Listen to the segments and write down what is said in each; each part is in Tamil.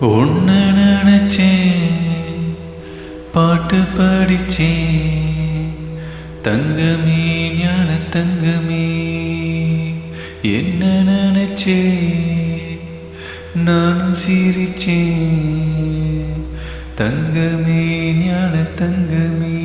உன்ன நினைச்சேன், பாட்டு படிச்சேன், தங்கமே ஞான தங்கமே. என்ன நினைச்சேன், நானும் சிரிச்சேன், தங்கமே ஞான தங்கமே.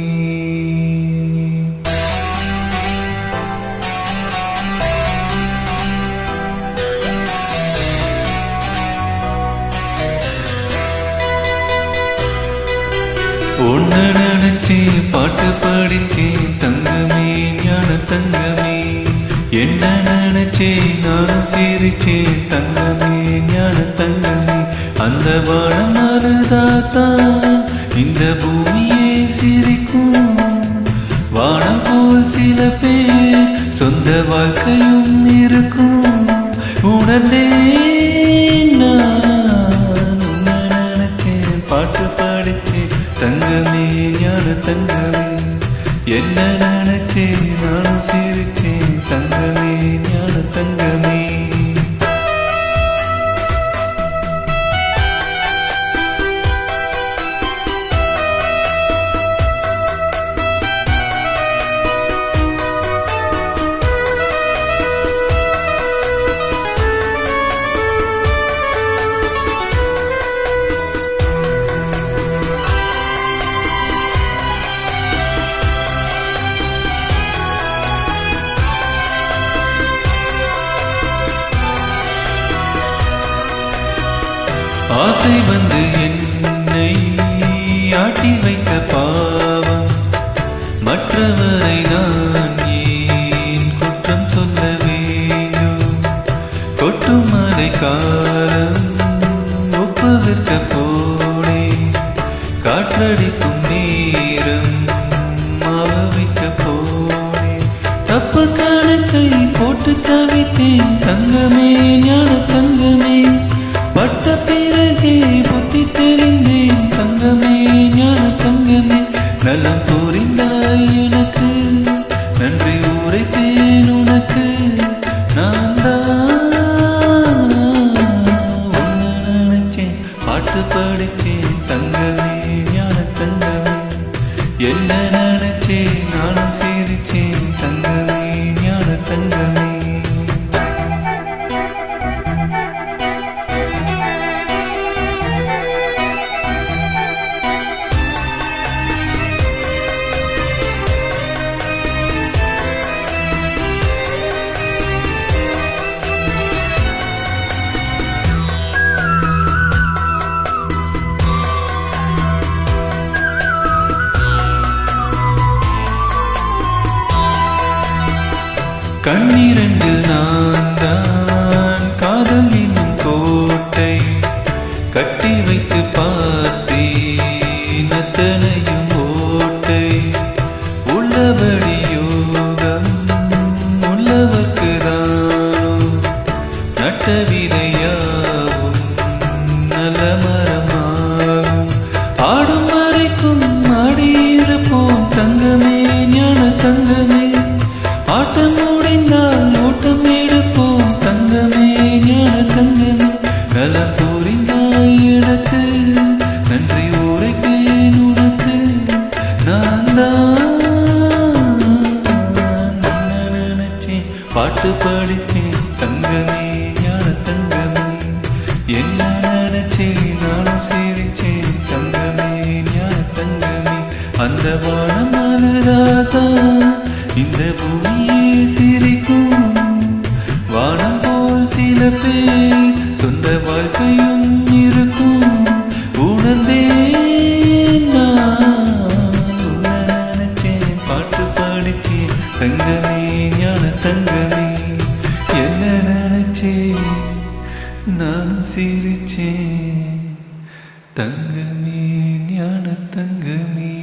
உன்ன நினைச்சேன், பாட்டு படிச்சேன், தங்கமே ஞான தங்கமே. என்ன நினைச்சேன், நானும் சிரிச்சேன், தங்கமே ஞான தங்கமே. அந்த வானம் அழுதாத்தான் இந்த பூமியே சிரிக்கும். வானம் போல் சில பேர் சொந்த வாழ்க்கையும் இருக்கும். உணர்ந்தேன் நான், உன்ன நினைச்சேன், பாட்டு படிச்சேன், தங்கமே ஞான தங்கமே. என்ன நினைச்சேன், நானும் சிரிச்சேன், தங்கமே ஞான தங்கமே. ஆசை வந்து என்னை ஆட்டி வைத்த பாவம், மற்றவரை நான் ஏன் குற்றம் சொல்ல வேண்டும்? கொட்டும் மழை காலம் ஒப்புவிற்க போனேன், காற்றடிக்கும் நேரம் மாவவிக்க போனேன். தப்பு கணக்கை போட்டு தவித்தேன், தங்கமே ஞான தங்கமே. பட்ட பிறகே புத்தி தெரிந்தேன், தங்கமே ஞான தங்கமே. நலம் புரிந்தாய் எனக்கு, நன்றி உரைத்தேன் உனக்கு. நான் தான் உன்னை நினைச்சேன், பாட்டு படித்தேன், தங்கமே ஞான தங்கமே. என்ன நினைச்சேன், நானும் சிரிச்சேன், தங்கமே ஞான தங்கமே. கண்ணிரண்டில் நான் தான் காதல் என்னும் கோட்டை கட்டி வைத்து பார்த்தேன், அத்தனையும் ஓட்டை. உள்ளபடி யோகம் உள்ளவர்க்கு தானோ, நட்ட விதையாவும் நல்ல மரமாகும். ஆடும் வரைக்கும் ஆடியிருப்போம், தங்கமே ஞான தங்கமே. ஆட்டம் முடிந்தால் ஓட்டம் எடுப்போம், தங்கமே ஞான தங்கமே. நலம் புரிந்தாய் எனக்கு, நன்றி உரைத்தேன் உனக்கு. நான் தான் உன்னை நினைச்சேன், பாட்டு படித்தேன், தங்கமே ஞான தங்கமே. என்ன நினைச்சேன், நானும் சிரிச்சேன், தங்கமே ஞான தங்கமே. அந்த வானம் அழுதாதான் இந்த பூமியே சிரிக்கும். வானம் போல் சில பேர் சொந்த வாழ்க்கையும் இருக்கும். உணர்ந்தேன் நான், உன்னை நினைச்சேன், பாட்டு படிச்சேன், தங்கமே ஞான தங்கமே. என்ன நினைச்சேன், நான் சிரிச்சேன், தங்கமே ஞான தங்கமே.